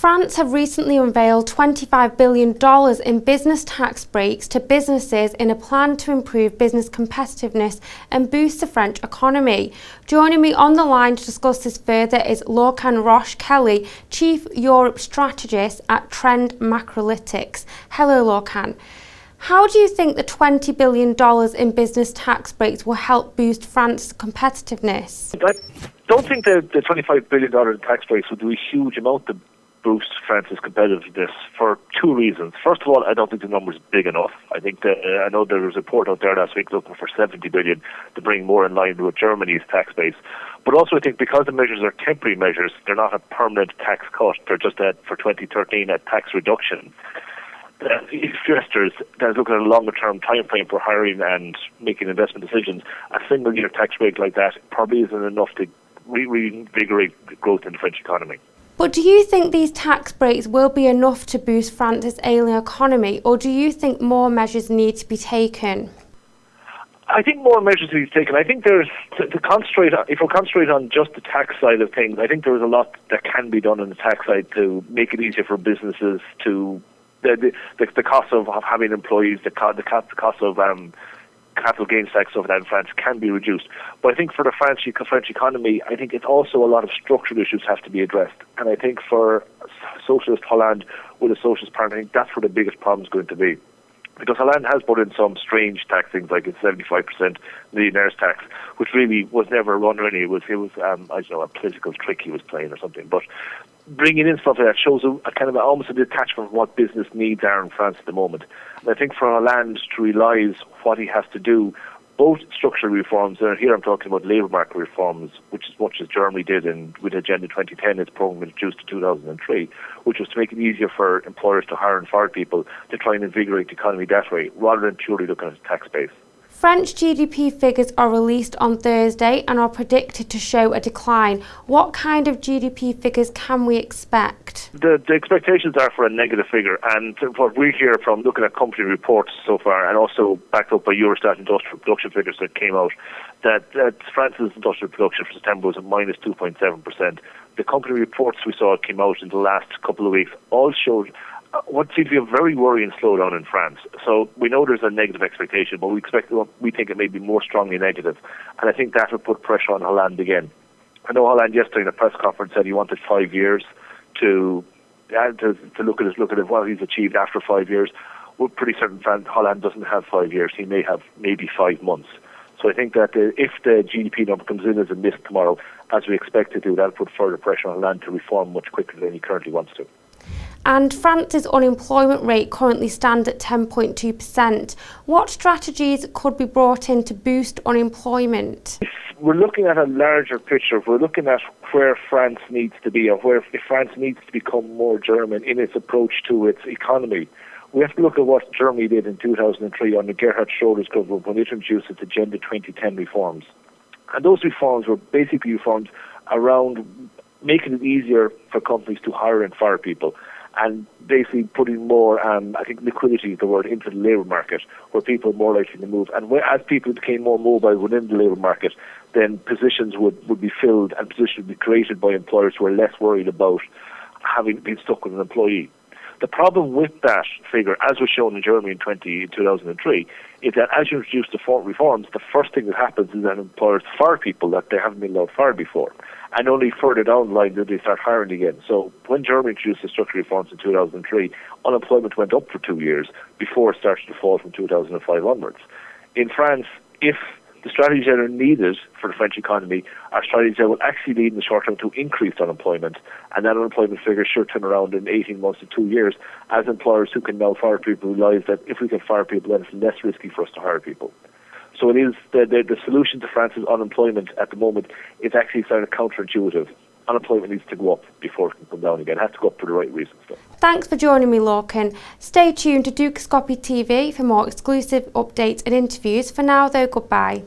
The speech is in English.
France have recently unveiled $25 billion in business tax breaks to businesses in a plan to improve business competitiveness and boost the French economy. Joining me on the line to discuss this further is Lorcan Roche Kelly, Chief Europe Strategist at Trend Macrolytics. Hello, Lorcan. How do you think the $20 billion in business tax breaks will help boost France's competitiveness? I don't think the $25 billion in tax breaks will do a huge amount to boost France's competitiveness for two reasons. First of all, I don't think the number is big enough. I think I know there was a report out there last week looking for $70 billion to bring more in line with Germany's tax base. But also I think because the measures are temporary measures, they're not a permanent tax cut. They're just for 2013 a tax reduction. Investors that is looking at a longer term time frame for hiring and making investment decisions, a single year tax break like that probably isn't enough to reinvigorate growth in the French economy. But do you think these tax breaks will be enough to boost France's ailing economy, or do you think more measures need to be taken? I think more measures need to be taken. I think there's to concentrate. If we concentrate on just the tax side of things, I think there is a lot that can be done on the tax side to make it easier for businesses to. The cost of having employees, the cost of capital gains tax over that in France can be reduced. But I think for the French economy, I think it's also a lot of structural issues have to be addressed. And I think for Socialist Holland with a Socialist Party, I think that's where the biggest problem is going to be. Because Hollande has put in some strange tax things like it's 75% millionaire's tax, which really was never run really. It was I don't know, a political trick he was playing or something. But bringing in stuff like that shows a kind of almost a detachment from what business needs are in France at the moment. And I think for Hollande to realise what he has to do, both structural reforms, and here I'm talking about labour market reforms, which is much as Germany did with Agenda 2010, its programme introduced in 2003, which was to make it easier for employers to hire and fire people to try and invigorate the economy that way, rather than purely looking at the tax base. French GDP figures are released on Thursday and are predicted to show a decline. What kind of GDP figures can we expect? The expectations are for a negative figure, and what we hear from looking at company reports so far, and also backed up by Eurostat industrial production figures that came out, that France's industrial production for September was at minus 2.7%. The company reports we saw came out in the last couple of weeks all showed what seems to be a very worrying slowdown in France. So we know there's a negative expectation, but we think it may be more strongly negative, and I think that will put pressure on Hollande again. I know Hollande yesterday in a press conference said he wanted 5 years to look at what he's achieved after 5 years. We're pretty certain Hollande doesn't have 5 years. He may have maybe 5 months. So I think that if the GDP number comes in as a miss tomorrow, as we expect it to, that'll put further pressure on Hollande to reform much quicker than he currently wants to. And France's unemployment rate currently stands at 10.2%. What strategies could be brought in to boost unemployment? If we're looking at a larger picture, if we're looking at where France needs to be, or if France needs to become more German in its approach to its economy, we have to look at what Germany did in 2003 under Gerhard Schröder's government when it introduced its Agenda 2010 reforms. And those reforms were basically reforms around making it easier for companies to hire and fire people, and basically putting more, I think liquidity is the word, into the labour market, where people are more likely to move. And as people became more mobile within the labour market, then positions would be filled and positions would be created by employers who are less worried about having been stuck with an employee. The problem with that figure, as was shown in Germany in 2003, is that as you introduce the reforms, the first thing that happens is that employers fire people that they haven't been allowed to fire before. And only further down the line do they start hiring again. So when Germany introduced the structural reforms in 2003, unemployment went up for 2 years before it started to fall from 2005 onwards. In France, if the strategies that are needed for the French economy are strategies that will actually lead in the short term to increased unemployment, and that unemployment figure should turn around in 18 months to 2 years, as employers who can now fire people realise that if we can fire people, then it's less risky for us to hire people. So it is the solution to France's unemployment at the moment is actually sort of counterintuitive. Unemployment needs to go up before it can come down again. It has to go up for the right reasons, though. Thanks for joining me, Lorcan. Stay tuned to Dukascopy TV for more exclusive updates and interviews. For now, though, goodbye.